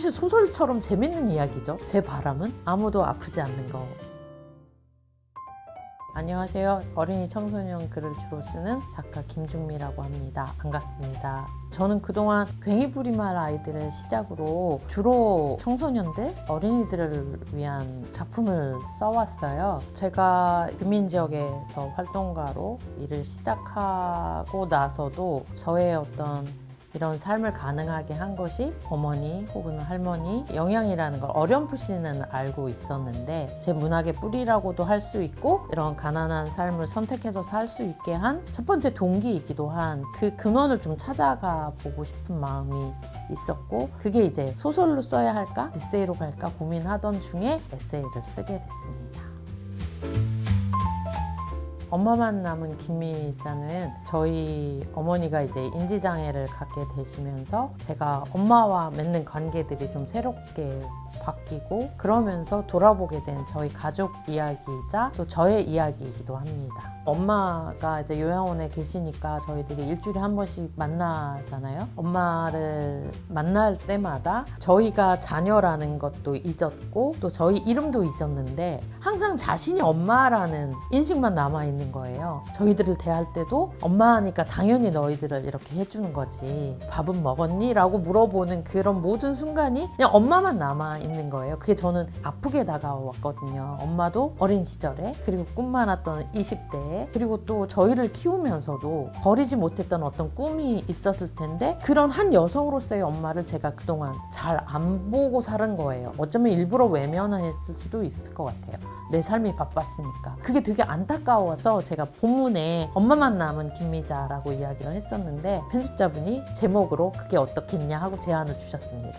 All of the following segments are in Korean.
사실 소설처럼 재밌는 이야기죠. 제 바람은 아무도 아프지 않는 거. 안녕하세요. 어린이 청소년 글을 주로 쓰는 작가 김중미라고 합니다. 반갑습니다. 저는 그동안 괭이부리말 아이들을 시작으로 주로 청소년들, 어린이들을 위한 작품을 써왔어요. 제가 유민지역에서 활동가로 일을 시작하고 나서도 저의 어떤 이런 삶을 가능하게 한 것이 어머니 혹은 할머니 영향이라는 걸 어렴풋이는 알고 있었는데 제 문학의 뿌리라고도 할 수 있고 이런 가난한 삶을 선택해서 살 수 있게 한 첫 번째 동기이기도 한 그 근원을 좀 찾아가 보고 싶은 마음이 있었고 그게 이제 소설로 써야 할까 에세이로 갈까 고민하던 중에 에세이를 쓰게 됐습니다. 엄마만 남은 김미자는 저희 어머니가 이제 인지장애를 갖게 되시면서 제가 엄마와 맺는 관계들이 좀 새롭게 바뀌고 그러면서 돌아보게 된 저희 가족 이야기이자 또 저의 이야기이기도 합니다. 엄마가 이제 요양원에 계시니까 저희들이 일주일에 한 번씩 만나잖아요. 엄마를 만날 때마다 저희가 자녀라는 것도 잊었고 또 저희 이름도 잊었는데 항상 자신이 엄마라는 인식만 남아있는 거예요. 저희들을 대할 때도 엄마니까 당연히 너희들을 이렇게 해주는 거지. 밥은 먹었니? 라고 물어보는 그런 모든 순간이 그냥 엄마만 남아있는 거예요. 그게 저는 아프게 다가왔거든요. 엄마도 어린 시절에 그리고 꿈 많았던 20대에 그리고 또 저희를 키우면서도 버리지 못했던 어떤 꿈이 있었을 텐데 그런 한 여성으로서의 엄마를 제가 그동안 잘 안 보고 살은 거예요. 어쩌면 일부러 외면했을 수도 있을 것 같아요. 내 삶이 바빴으니까. 그게 되게 안타까워서 제가 본문에 엄마만 남은 김미자라고 이야기를 했었는데 편집자분이 제목으로 그게 어떻겠냐 하고 제안을 주셨습니다.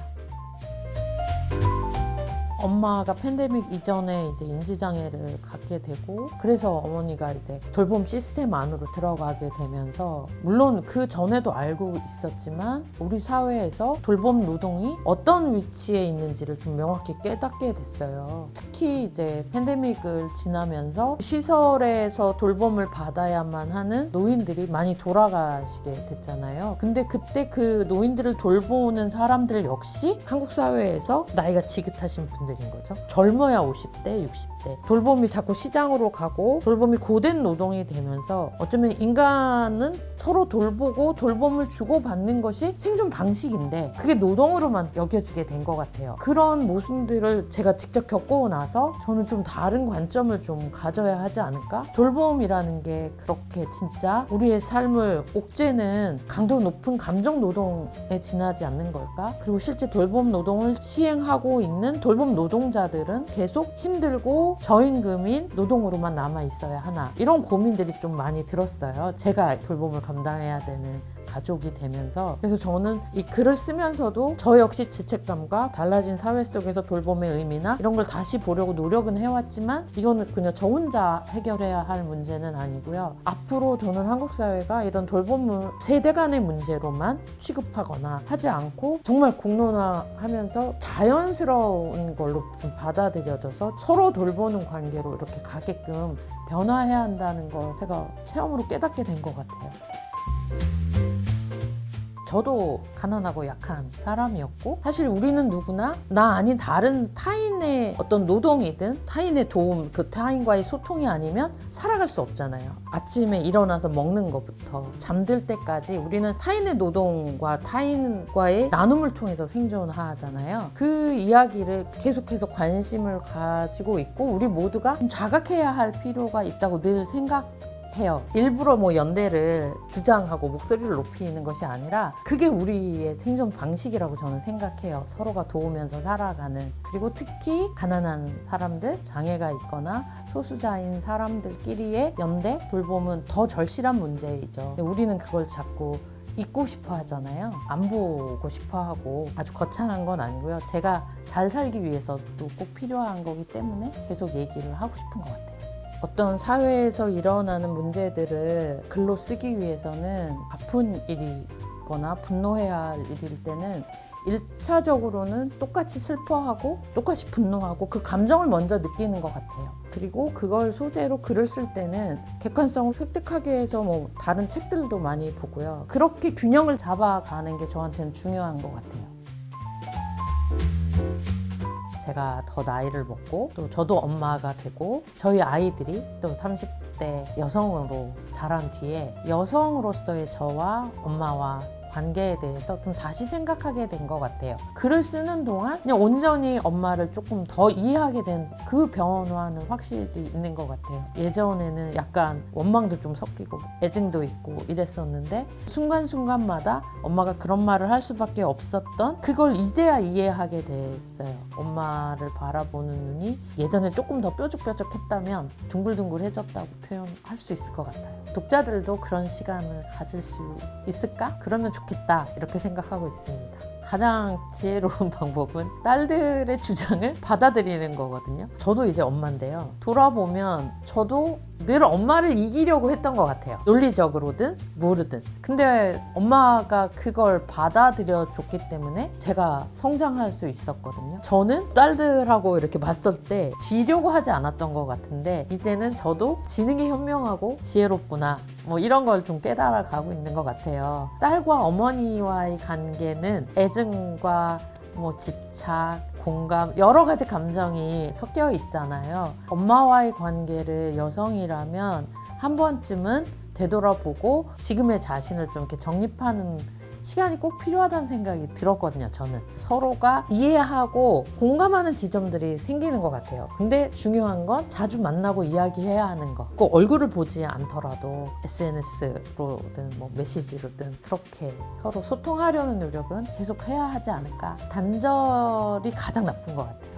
엄마가 팬데믹 이전에 이제 인지장애를 갖게 되고 그래서 어머니가 이제 돌봄 시스템 안으로 들어가게 되면서 물론 그 전에도 알고 있었지만 우리 사회에서 돌봄 노동이 어떤 위치에 있는지를 좀 명확히 깨닫게 됐어요. 특히 이제 팬데믹을 지나면서 시설에서 돌봄을 받아야만 하는 노인들이 많이 돌아가시게 됐잖아요. 근데 그때 그 노인들을 돌보는 사람들 역시 한국 사회에서 나이가 지긋하신 분들 인 거죠. 젊어야 50대, 60대. 돌봄이 자꾸 시장으로 가고 돌봄이 고된 노동이 되면서 어쩌면 인간은 서로 돌보고 돌봄을 주고받는 것이 생존 방식인데 그게 노동으로만 여겨지게 된 것 같아요. 그런 모습들을 제가 직접 겪고 나서 저는 좀 다른 관점을 좀 가져야 하지 않을까? 돌봄이라는 게 그렇게 진짜 우리의 삶을 옥죄는 강도 높은 감정 노동에 지나지 않는 걸까? 그리고 실제 돌봄 노동을 시행하고 있는 돌봄 노동자들은 계속 힘들고 저임금인 노동으로만 남아 있어야 하나 이런 고민들이 좀 많이 들었어요. 제가 돌봄을 감당해야 되는 가족이 되면서 그래서 저는 이 글을 쓰면서도 저 역시 죄책감과 달라진 사회 속에서 돌봄의 의미나 이런 걸 다시 보려고 노력은 해왔지만 이거는 그냥 저 혼자 해결해야 할 문제는 아니고요. 앞으로 저는 한국 사회가 이런 돌봄을 세대 간의 문제로만 취급하거나 하지 않고 정말 공론화하면서 자연스러운 걸로 좀 받아들여져서 서로 돌보는 관계로 이렇게 가게끔 변화해야 한다는 걸 제가 체험으로 깨닫게 된 것 같아요. 저도 가난하고 약한 사람이었고 사실 우리는 누구나 나 아닌 다른 타인의 어떤 노동이든 타인의 도움, 그 타인과의 소통이 아니면 살아갈 수 없잖아요. 아침에 일어나서 먹는 것부터 잠들 때까지 우리는 타인의 노동과 타인과의 나눔을 통해서 생존하잖아요. 그 이야기를 계속해서 관심을 가지고 있고 우리 모두가 좀 자각해야 할 필요가 있다고 늘 생각해요. 일부러 뭐 연대를 주장하고 목소리를 높이는 것이 아니라 그게 우리의 생존 방식이라고 저는 생각해요. 서로가 도우면서 살아가는. 그리고 특히 가난한 사람들, 장애가 있거나 소수자인 사람들끼리의 연대, 돌봄은 더 절실한 문제이죠. 우리는 그걸 자꾸 잊고 싶어 하잖아요. 안 보고 싶어 하고 아주 거창한 건 아니고요. 제가 잘 살기 위해서도 꼭 필요한 거기 때문에 계속 얘기를 하고 싶은 것 같아요. 어떤 사회에서 일어나는 문제들을 글로 쓰기 위해서는 아픈 일이거나 분노해야 할 일일 때는 1차적으로는 똑같이 슬퍼하고 똑같이 분노하고 그 감정을 먼저 느끼는 것 같아요. 그리고 그걸 소재로 글을 쓸 때는 객관성을 획득하기 위해서 뭐 다른 책들도 많이 보고요. 그렇게 균형을 잡아가는 게 저한테는 중요한 것 같아요. 제가 더 나이를 먹고 또 저도 엄마가 되고 저희 아이들이 또 30대 여성으로 자란 뒤에 여성으로서의 저와 엄마와 관계에 대해서 좀 다시 생각하게 된 것 같아요. 글을 쓰는 동안 그냥 온전히 엄마를 조금 더 이해하게 된 그 변화는 확실히 있는 것 같아요. 예전에는 약간 원망도 좀 섞이고 애증도 있고 이랬었는데 순간순간마다 엄마가 그런 말을 할 수밖에 없었던 그걸 이제야 이해하게 됐어요. 엄마를 바라보는 눈이 예전에 조금 더 뾰족뾰족했다면 둥글둥글해졌다고 표현할 수 있을 것 같아요. 독자들도 그런 시간을 가질 수 있을까? 그러면 좋겠다 이렇게 생각하고 있습니다. 가장 지혜로운 방법은 딸들의 주장을 받아들이는 거거든요. 저도 이제 엄마인데요. 돌아보면 저도 늘 엄마를 이기려고 했던 것 같아요. 논리적으로든 모르든. 근데 엄마가 그걸 받아들여 줬기 때문에 제가 성장할 수 있었거든요. 저는 딸들하고 이렇게 맞설 때 지려고 하지 않았던 것 같은데 이제는 저도 지는 게 현명하고 지혜롭구나 뭐 이런 걸 좀 깨달아 가고 있는 것 같아요. 딸과 어머니와의 관계는 애증과 뭐 집착, 공감, 여러 가지 감정이 섞여 있잖아요. 엄마와의 관계를 여성이라면 한 번쯤은 되돌아보고 지금의 자신을 좀 이렇게 정립하는 시간이 꼭 필요하다는 생각이 들었거든요. 저는 서로가 이해하고 공감하는 지점들이 생기는 것 같아요. 근데 중요한 건 자주 만나고 이야기해야 하는 거. 꼭 얼굴을 보지 않더라도 SNS로든 뭐 메시지로든 그렇게 서로 소통하려는 노력은 계속 해야 하지 않을까. 단절이 가장 나쁜 것 같아요.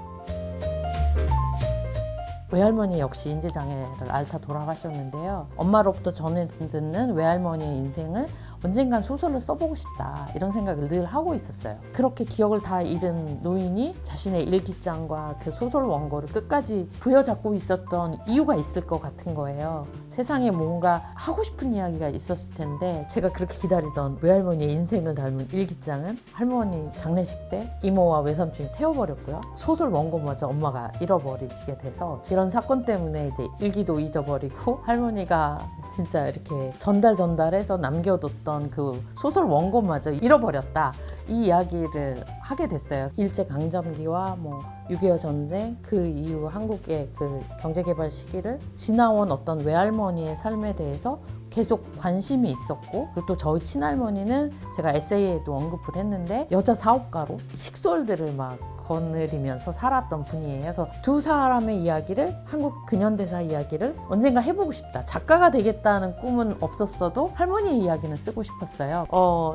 외할머니 역시 인지장애를 앓다 돌아가셨는데요. 엄마로부터 전해 듣는 외할머니의 인생을 언젠간 소설로 써보고 싶다 이런 생각을 늘 하고 있었어요. 그렇게 기억을 다 잃은 노인이 자신의 일기장과 그 소설 원고를 끝까지 부여잡고 있었던 이유가 있을 것 같은 거예요. 세상에 뭔가 하고 싶은 이야기가 있었을 텐데 제가 그렇게 기다리던 외할머니의 인생을 담은 일기장은 할머니 장례식 때 이모와 외삼촌이 태워버렸고요. 소설 원고마저 엄마가 잃어버리시게 돼서 이런 사건 때문에 이제 일기도 잊어버리고 할머니가 진짜 이렇게 전달해서 남겨뒀던 그 소설 원고마저 잃어버렸다 이 이야기를 하게 됐어요. 일제강점기와 뭐 6.25 전쟁 그 이후 한국의 그 경제개발 시기를 지나온 어떤 외할머니의 삶에 대해서 계속 관심이 있었고 그리고 또 저희 친할머니는 제가 에세이에도 언급을 했는데 여자 사업가로 식솔들을 막 거느리면서 살았던 분이에요. 그래서 두 사람의 이야기를 한국 근현대사 이야기를 언젠가 해보고 싶다. 작가가 되겠다는 꿈은 없었어도 할머니의 이야기는 쓰고 싶었어요.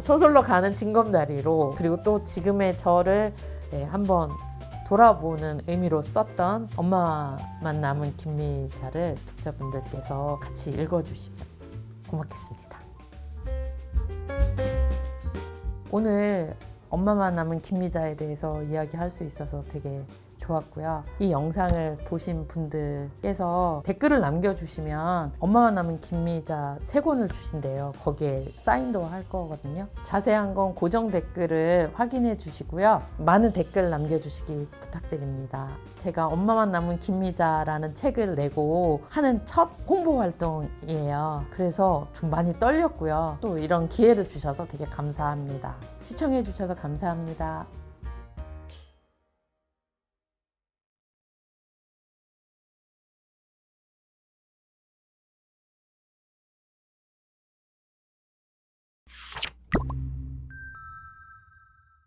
소설로 가는 징검다리로 그리고 또 지금의 저를 한번 돌아보는 의미로 썼던 엄마만 남은 김미자를 독자분들께서 같이 읽어주시면 고맙겠습니다. 오늘 엄마만 남은 김미자에 대해서 이야기할 수 있어서 되게 좋았고요. 이 영상을 보신 분들께서 댓글을 남겨주시면 엄마만 남은 김미자 3권을 주신대요. 거기에 사인도 할 거거든요. 자세한 건 고정 댓글을 확인해 주시고요. 많은 댓글 남겨주시기 부탁드립니다. 제가 엄마만 남은 김미자라는 책을 내고 하는 첫 홍보 활동이에요. 그래서 좀 많이 떨렸고요. 또 이런 기회를 주셔서 되게 감사합니다. 시청해 주셔서 감사합니다.